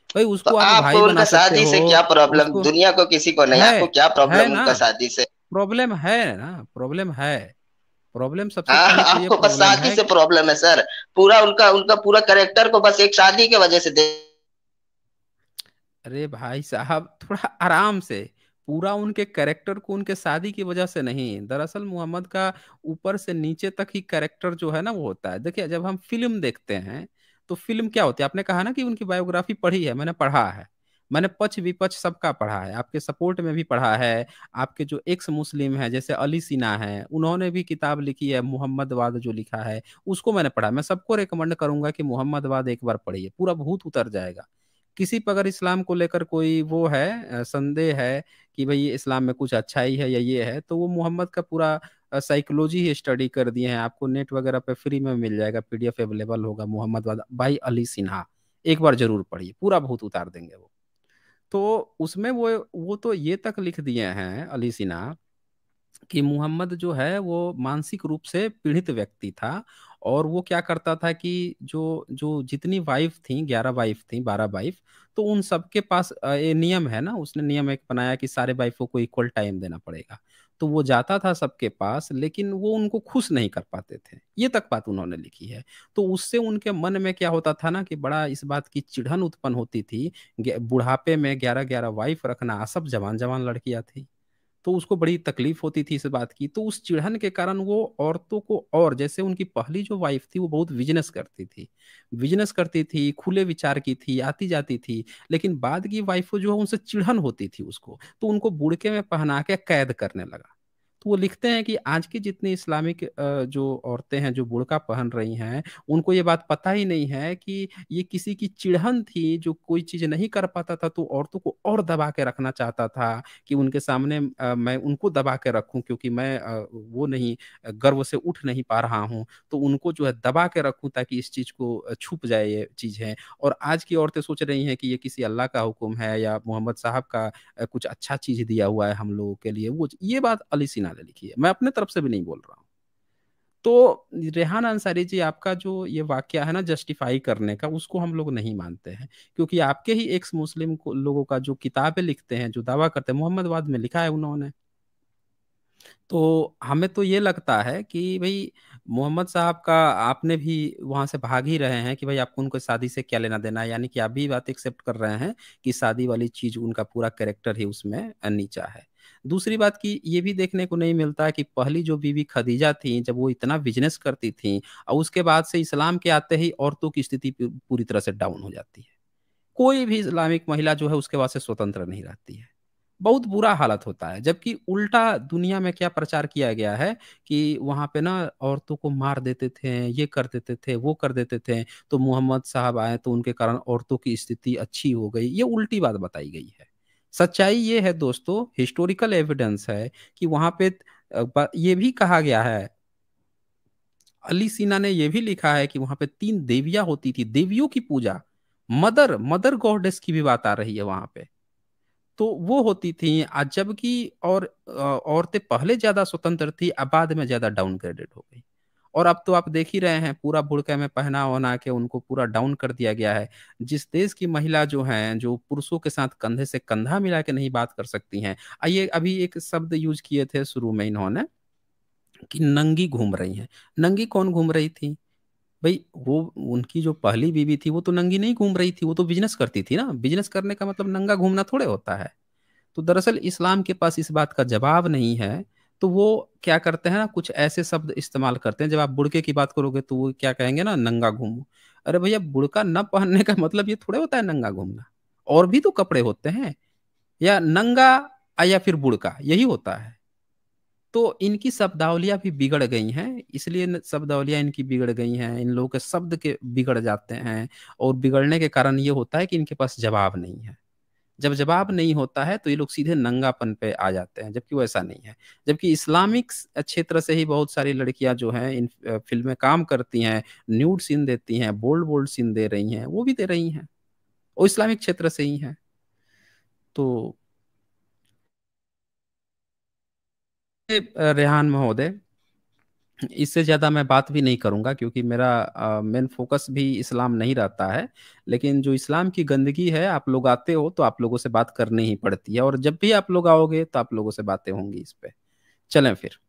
भाई तो उसको आप भाई आपको बना उनका सकते शादी हो। से क्या प्रॉब्लम, उसको दुनिया को किसी को नहीं, है आपको क्या है प्रॉब्लम ना, उनका शादी से? प्रॉब्लम है ना, प्रॉब्लम है। प्रॉब्लम सबसे हाँ पहली तो ये आपको बस प्रॉब्लम शादी है से कि प्रॉब्लम है सर, पूरा उनका उनका पूरा करेक्टर को बस एक शादी के वजह से दे। अरे भाई साहब थोड़ा आराम से, पूरा उनके कैरेक्टर को उनके शादी की वजह से नहीं, दरअसल मोहम्मद का ऊपर से नीचे तक ही कैरेक्टर जो है ना वो होता है। देखिए जब हम फिल्म देखते हैं तो फिल्म क्या होती है, आपने कहा ना कि उनकी बायोग्राफी पढ़ी है, मैंने पढ़ा है। मैंने पक्ष विपक्ष सबका पढ़ा है, आपके सपोर्ट में भी पढ़ा है। आपके जो एक्स मुस्लिम है जैसे अली सिन्हा है, उन्होंने भी किताब लिखी है मोहम्मदवाद जो लिखा है, उसको मैंने पढ़ा। मैं सबको रेकमेंड करूंगा कि मोहम्मदवाद एक बार पढ़िए, पूरा भूत उतर जाएगा। किसी पर अगर इस्लाम को लेकर कोई वो है, संदेह है कि भाई ये इस्लाम में कुछ अच्छाई है या ये है, तो वो मोहम्मद का पूरा साइकोलॉजी ही स्टडी कर दिए हैं। आपको नेट वगैरह पे फ्री में मिल जाएगा, पीडीएफ अवेलेबल होगा, मोहम्मद वादा भाई अली सिन्हा। एक बार जरूर पढ़िए, पूरा भूत उतार देंगे वो। तो उसमें वो तो ये तक लिख दिए हैं अली सिन्हा कि मुहम्मद जो है वो मानसिक रूप से पीड़ित व्यक्ति था। और वो क्या करता था कि जो जो जितनी वाइफ थी, 11 वाइफ थी, 12 वाइफ, तो उन सबके पास ये नियम है ना, उसने नियम एक बनाया कि सारे वाइफों को इक्वल टाइम देना पड़ेगा। तो वो जाता था सबके पास, लेकिन वो उनको खुश नहीं कर पाते थे, ये तक बात उन्होंने लिखी है। तो उससे उनके मन में क्या होता था ना कि बड़ा इस बात की चिढ़न उत्पन्न होती थी। बुढ़ापे में 11 11 वाइफ रखना, सब जवान जवान लड़कियां थी, तो उसको बड़ी तकलीफ होती थी इस बात की। तो उस चिढ़न के कारण वो औरतों को, और जैसे उनकी पहली जो वाइफ थी वो बहुत बिजनेस करती थी, बिजनेस करती थी, खुले विचार की थी, आती जाती थी। लेकिन बाद की वाइफ जो है उनसे चिढ़न होती थी उसको, तो उनको बुड़के में पहना के कैद करने लगा। तो वो लिखते हैं कि आज की जितनी इस्लामिक जो औरतें हैं जो बुर्का पहन रही हैं, उनको ये बात पता ही नहीं है कि ये किसी की चिढ़न थी, जो कोई चीज़ नहीं कर पाता था तो औरतों को और दबा के रखना चाहता था कि उनके सामने मैं उनको दबा के रखूं, क्योंकि मैं वो नहीं, गर्व से उठ नहीं पा रहा हूं, तो उनको जो है दबा के रखूं ताकि इस चीज़ को छुप जाए ये चीज़ है। और आज की औरतें सोच रही हैं कि ये किसी अल्लाह का हुक्म है या मोहम्मद साहब का कुछ अच्छा चीज़ दिया हुआ है हम लोगों के लिए। वो ये बात अली सिन्हा ने लिखी है, मैं अपने तरफ से भी नहीं बोल रहा हूँ। तो रेहान अंसारी जी, आपका जो ये वाकया है ना जस्टिफाई करने का, उसको हम लोग नहीं मानते हैं। क्योंकि आपके ही एक्स मुस्लिम लोगों का जो किताबें लिखते हैं, जो दावा करते हैं, मोहम्मदवाद में लिखा है उन्होंने। तो हमें तो ये लगता है कि भाई मोहम्मद साहब का, आपने भी वहां से भाग ही रहे हैं कि भाई आपको उनको शादी से क्या लेना देना है, यानी कि आप भी बात एक्सेप्ट कर रहे हैं कि शादी वाली चीज, उनका पूरा कैरेक्टर ही उसमें नीचा है। दूसरी बात की ये भी देखने को नहीं मिलता है कि पहली जो बीवी खदीजा थी, जब वो इतना बिजनेस करती थी, और उसके बाद से इस्लाम के आते ही औरतों की स्थिति पूरी तरह से डाउन हो जाती है। कोई भी इस्लामिक महिला जो है उसके बाद से स्वतंत्र नहीं रहती है, बहुत बुरा हालत होता है। जबकि उल्टा दुनिया में क्या प्रचार किया गया है कि वहां पे ना औरतों को मार देते थे, ये कर देते थे, वो कर देते थे, तो मोहम्मद साहब आए तो उनके कारण औरतों की स्थिति अच्छी हो गई, ये उल्टी बात बताई गई है। सच्चाई ये है दोस्तों, हिस्टोरिकल एविडेंस है कि वहां पे ये भी कहा गया है, अली सिन्हा ने यह भी लिखा है कि वहां पे 3 देवियां होती थी, देवियों की पूजा, मदर मदर गॉडेस की भी बात आ रही है वहां पे। तो वो होती थी आज, जबकि और औरतें पहले ज्यादा स्वतंत्र थी, अब बाद में ज्यादा डाउनग्रेडेड हो गई। और अब तो आप देख ही रहे हैं, पूरा बुर्का में पहना वहना के उनको पूरा डाउन कर दिया गया है। जिस देश की महिला जो हैं, जो पुरुषों के साथ कंधे से कंधा मिला के नहीं बात कर सकती हैं, आइए अभी एक शब्द यूज किए थे शुरू में इन्होंने कि नंगी घूम रही हैं। नंगी कौन घूम रही थी भाई? वो उनकी जो पहली बीवी थी वो तो नंगी नहीं घूम रही थी, वो तो बिजनेस करती थी ना। बिजनेस करने का मतलब नंगा घूमना थोड़े होता है। तो दरअसल इस्लाम के पास इस बात का जवाब नहीं है। तो वो क्या करते हैं ना, कुछ ऐसे शब्द इस्तेमाल करते हैं, जब आप बुड़के की बात करोगे तो वो क्या कहेंगे ना, नंगा घूमो। अरे भैया, बुर्का न पहनने का मतलब ये थोड़े होता है नंगा घूमना, और भी तो कपड़े होते हैं। या नंगा या फिर बुर्का, यही होता है। तो इनकी शब्दावलियां भी बिगड़ गई हैं, इसलिए शब्दावलियां इनकी बिगड़ गई हैं, इन लोगों के शब्द के बिगड़ जाते हैं। और बिगड़ने के कारण ये होता है कि इनके पास जवाब नहीं है। जब जवाब नहीं होता है तो ये लोग सीधे नंगापन पे आ जाते हैं, जबकि वो ऐसा नहीं है। जबकि इस्लामिक क्षेत्र से ही बहुत सारी लड़कियां जो हैं इन फिल्म में काम करती हैं, न्यूड सीन देती हैं, बोल्ड बोल्ड सीन दे रही हैं, वो भी दे रही हैं, वो इस्लामिक क्षेत्र से ही हैं। तो रेहान महोदय, इससे ज़्यादा मैं बात भी नहीं करूंगा, क्योंकि मेरा मेन फोकस भी इस्लाम नहीं रहता है। लेकिन जो इस्लाम की गंदगी है, आप लोग आते हो तो आप लोगों से बात करनी ही पड़ती है, और जब भी आप लोग आओगे तो आप लोगों से बातें होंगी इस पे। चलें फिर।